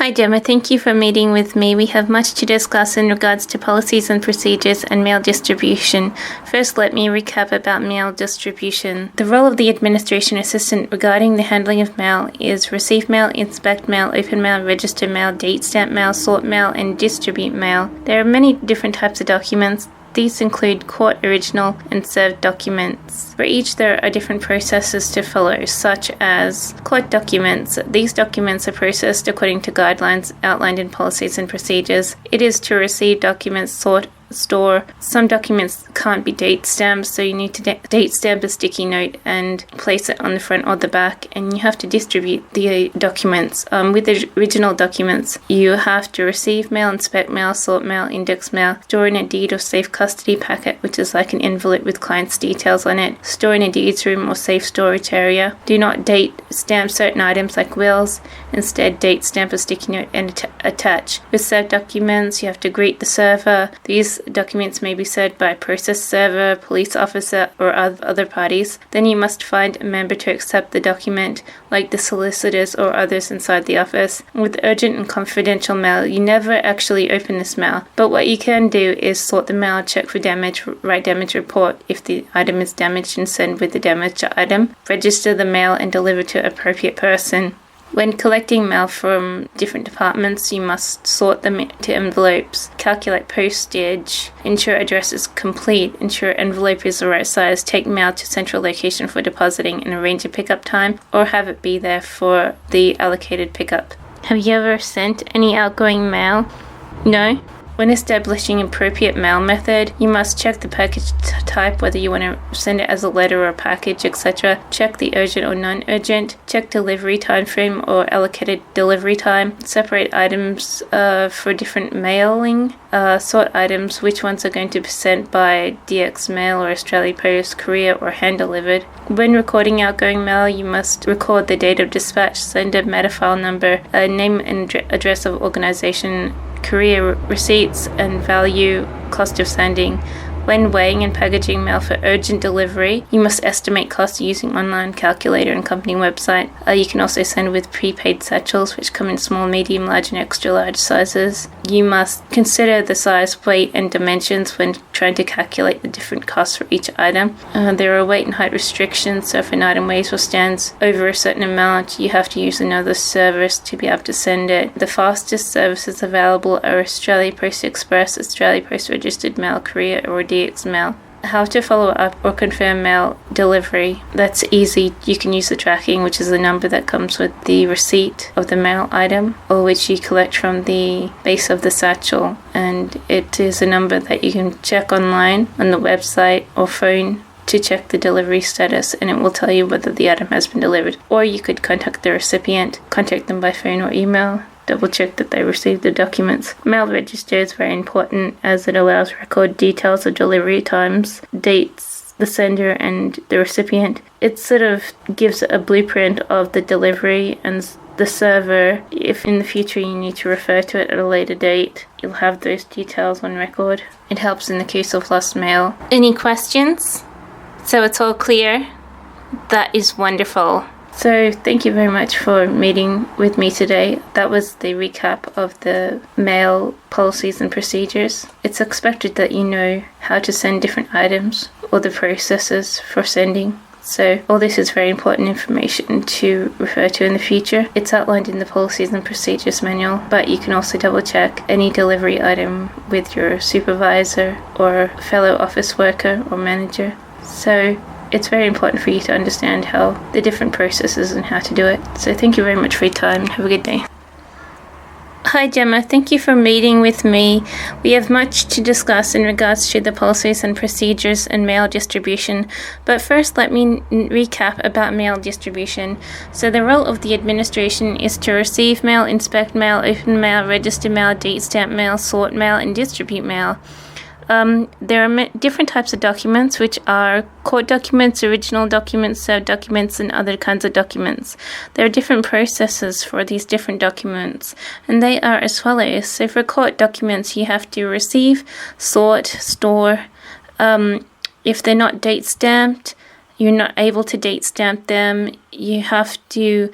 Hi Gemma, thank you for meeting with me. We have much to discuss in regards to policies and procedures and mail distribution. First, let me recap about mail distribution. The role of the administration assistant regarding the handling of mail is receive mail, inspect mail, open mail, register mail, date stamp mail, sort mail, and distribute mail. There are many different types of documents. These include court original and served documents. For each, there are different processes to follow, such as court documents. These documents are processed according to guidelines outlined in policies and procedures. It is to receive documents, sort, store. Some documents can't be date stamped, so you need to date stamp a sticky note and place it on the front or the back, and you have to distribute the documents. With the original documents, you have to receive mail, inspect mail, sort mail, index mail, store in a deed or safe custody packet, which is like an envelope with client's details on it, store in a deeds room or safe storage area. Do not date stamp certain items like wills. Instead, date stamp a sticky note and attach. With served documents, you have to greet the server. These documents may be served by a process server, police officer, or other parties. Then you must find a member to accept the document, like the solicitors or others inside the office. With urgent and confidential mail, you never actually open this mail, but what you can do is sort the mail, check for damage, write damage report if the item is damaged and send with the damaged item, register the mail and deliver to an appropriate person. When collecting mail from different departments, you must sort them into envelopes, calculate postage, ensure address is complete, ensure envelope is the right size, take mail to central location for depositing and arrange a pickup time, or have it be there for the allocated pickup. Have you ever sent any outgoing mail? No? When establishing appropriate mail method, you must check the package type, whether you want to send it as a letter or a package, etc. Check the urgent or non-urgent. Check delivery time frame or allocated delivery time. Separate items for different mailing. Sort items, which ones are going to be sent by DX Mail or Australia Post, courier, or hand-delivered. When recording outgoing mail, you must record the date of dispatch, sender, matter file number, name and address of organization, courier receipts and value, cost of sending. When weighing and packaging mail for urgent delivery, you must estimate costs using online calculator and company website. You can also send with prepaid satchels, which come in small, medium, large, and extra large sizes. You must consider the size, weight, and dimensions when trying to calculate the different costs for each item. There are weight and height restrictions, so if an item weighs or stands over a certain amount, you have to use another service to be able to send it. The fastest services available are Australia Post Express, Australia Post Registered Mail, Courier, or DX Mail. How to follow up or confirm mail delivery. That's easy. You can use the tracking, which is the number that comes with the receipt of the mail item, or which you collect from the base of the satchel. And it is a number that you can check online on the website or phone to check the delivery status, and it will tell you whether the item has been delivered. Or you could contact the recipient, contact them by phone or email, double check that they received the documents. Mail register is very important as it allows record details of delivery times, dates, the sender and the recipient. It sort of gives a blueprint of the delivery, and the server, if in the future you need to refer to it at a later date, you'll have those details on record. It helps in the case of lost mail. Any questions? So it's all clear? That is wonderful. So thank you very much for meeting with me today. That was the recap of the mail policies and procedures. It's expected that you know how to send different items or the processes for sending. So all this is very important information to refer to in the future. It's outlined in the policies and procedures manual, but you can also double check any delivery item with your supervisor or fellow office worker or manager. So it's very important for you to understand how the different processes and how to do it. So thank you very much for your time. Have a good day. Hi Gemma, thank you for meeting with me. We have much to discuss in regards to the policies and procedures and mail distribution, but first let me recap about mail distribution. So the role of the administration is to receive mail, inspect mail, open mail, register mail, date stamp mail, sort mail, and distribute mail. There are different types of documents, which are court documents, original documents, served documents, and other kinds of documents. There are different processes for these different documents, and they are as follows. So for court documents, you have to receive, sort, store. If they're not date stamped, you're not able to date stamp them. You have to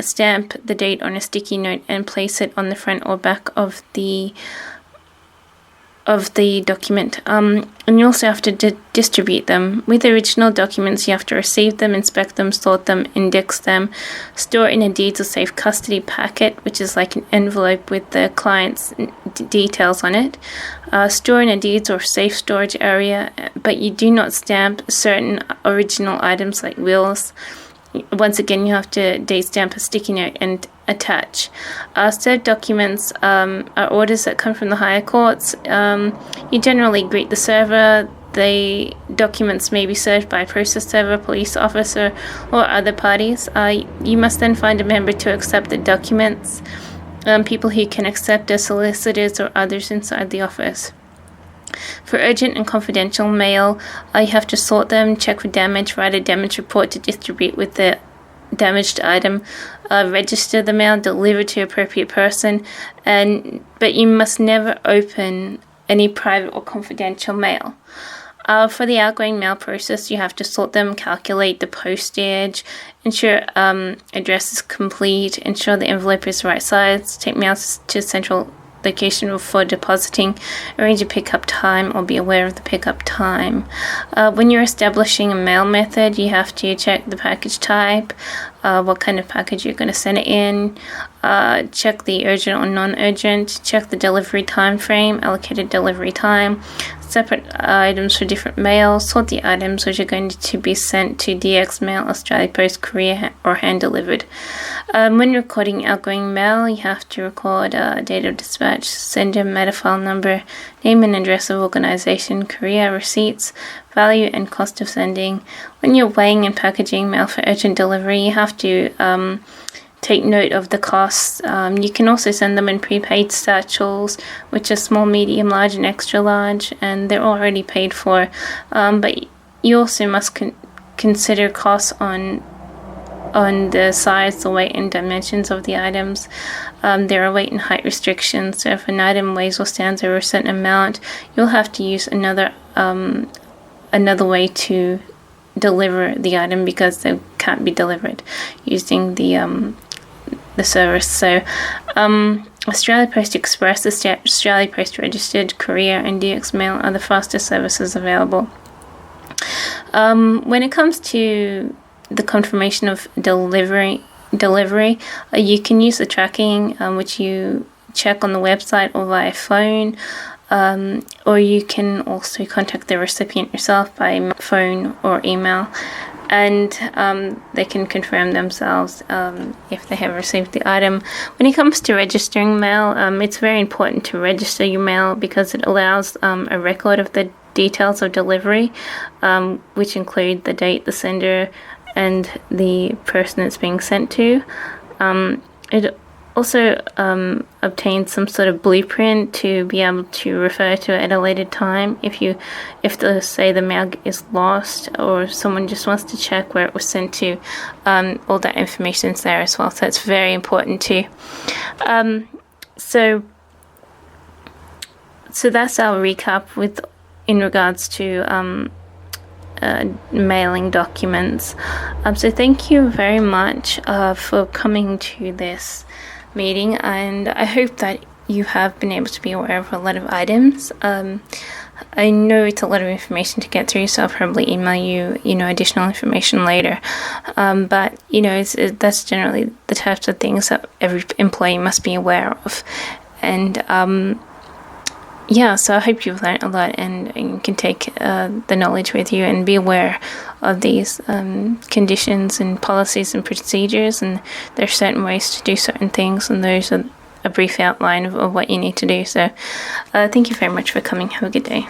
stamp the date on a sticky note and place it on the front or back of the document. And you also have to distribute them. With the original documents, you have to receive them, inspect them, sort them, index them, store in a deeds or safe custody packet, which is like an envelope with the client's details on it. Store in a deeds or safe storage area, but you do not stamp certain original items like wills. Once again, you have to date stamp a sticky note and attach. Served documents are orders that come from the higher courts. You generally greet the server. The documents may be served by a process server, police officer, or other parties. You must then find a member to accept the documents. People who can accept are solicitors or others inside the office. For urgent and confidential mail, you have to sort them, check for damage, write a damage report to distribute with the damaged item, register the mail, deliver to appropriate person, but you must never open any private or confidential mail. For the outgoing mail process, you have to sort them, calculate the postage, ensure address is complete, ensure the envelope is the right size, take mail to central location for depositing, arrange a pickup time or be aware of the pickup time. When you're establishing a mail method, you have to check the package type, what kind of package you're going to send it in, check the urgent or non-urgent, check the delivery time frame, allocated delivery time, separate items for different mails, sort the items which are going to be sent to DX Mail, Australia Post, courier, or hand delivered. When recording outgoing mail, you have to record date of dispatch, sender, matter file number, name and address of organization, courier, receipts, value and cost of sending. When you're weighing and packaging mail for urgent delivery, you have to take note of the costs. You can also send them in prepaid satchels, which are small, medium, large, and extra large, and they're already paid for. But you also must consider costs on the size, the weight, and dimensions of the items. There are weight and height restrictions, so if an item weighs or stands over a certain amount, you'll have to use another way to deliver the item because they can't be delivered using the service. So Australia Post Express, Australia Post Registered, Courier, and DX Mail are the fastest services available. When it comes to the confirmation of delivery, you can use the tracking, which you check on the website or via phone, or you can also contact the recipient yourself by phone or email, and they can confirm themselves if they have received the item. When it comes to registering mail, it's very important to register your mail because it allows a record of the details of delivery, which include the date, the sender, and the person it's being sent to. It also obtains some sort of blueprint to be able to refer to at a later time if say the mail is lost or someone just wants to check where it was sent to. All that information is there as well, so it's very important too. So that's our recap in regards to mailing documents. So thank you very much for coming to this meeting, and I hope that you have been able to be aware of a lot of items. I know it's a lot of information to get through, so I'll probably email you, additional information later. But that's generally the types of things that every employee must be aware of, and so I hope you've learned a lot and you can take the knowledge with you and be aware of these conditions and policies and procedures, and there are certain ways to do certain things, and those are a brief outline of what you need to do. So thank you very much for coming. Have a good day.